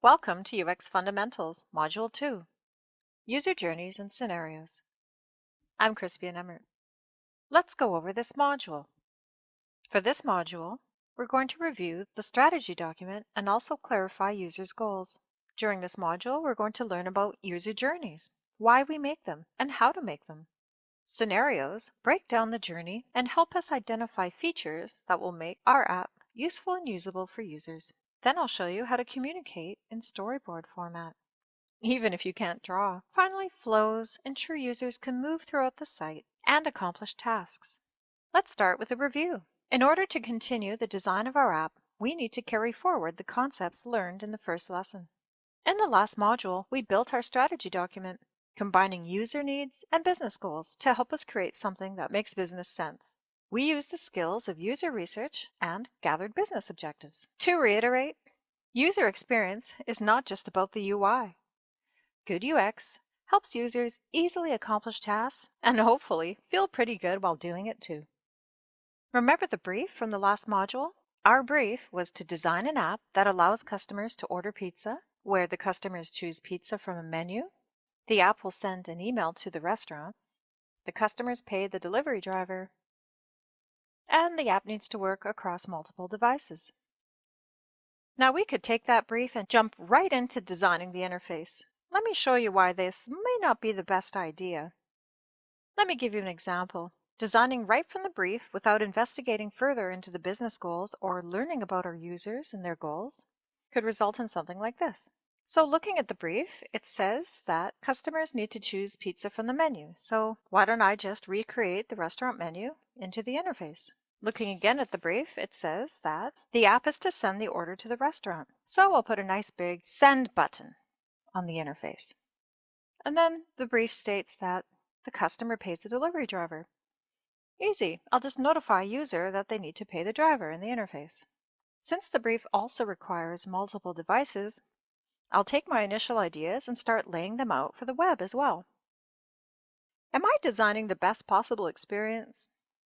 Welcome to UX Fundamentals, Module 2, User Journeys and Scenarios. I'm Crispian Emmert. Let's go over this module. For this module, we're going to review the strategy document and also clarify users' goals. During this module, we're going to learn about user journeys, why we make them, and how to make them. Scenarios break down the journey and help us identify features that will make our app useful and usable for users. Then I'll show you how to communicate in storyboard format, even if you can't draw. Finally, flows ensure users can move throughout the site and accomplish tasks. Let's start with a review. In order to continue the design of our app, we need to carry forward the concepts learned in the first lesson. In the last module, we built our strategy document, combining user needs and business goals to help us create something that makes business sense. We used the skills of user research and gathered business objectives. To reiterate, user experience is not just about the UI. Good UX helps users easily accomplish tasks and hopefully feel pretty good while doing it too. Remember the brief from the last module? Our brief was to design an app that allows customers to order pizza, where the customers choose pizza from a menu. The app will send an email to the restaurant. The customers pay the delivery driver. And the app needs to work across multiple devices. Now we could take that brief and jump right into designing the interface. Let me show you why this may not be the best idea. Let me give you an example. Designing right from the brief without investigating further into the business goals or learning about our users and their goals could result in something like this. So looking at the brief, it says that customers need to choose pizza from the menu. So why don't I just recreate the restaurant menu into the interface? Looking again at the brief, it says that the app is to send the order to the restaurant. So I'll put a nice big send button on the interface. And then the brief states that the customer pays the delivery driver. Easy. I'll just notify a user that they need to pay the driver in the interface. Since the brief also requires multiple devices, I'll take my initial ideas and start laying them out for the web as well. Am I designing the best possible experience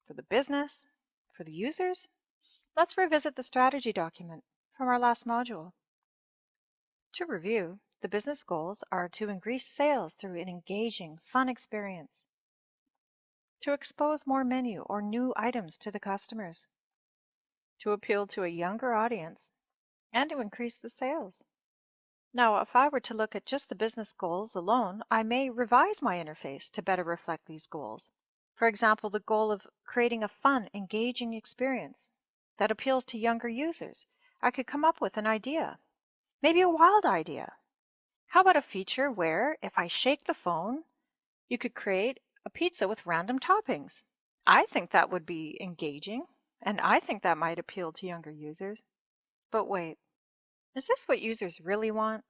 for the business, for the users? Let's revisit the strategy document from our last module. To review, the business goals are to increase sales through an engaging, fun experience, to expose more menu or new items to the customers, to appeal to a younger audience, and to increase the sales. Now, if I were to look at just the business goals alone, I may revise my interface to better reflect these goals. For example, the goal of creating a fun, engaging experience that appeals to younger users. I could come up with an idea, maybe a wild idea. How about a feature where, if I shake the phone, you could create a pizza with random toppings? I think that would be engaging, and I think that might appeal to younger users. But wait, is this what users really want?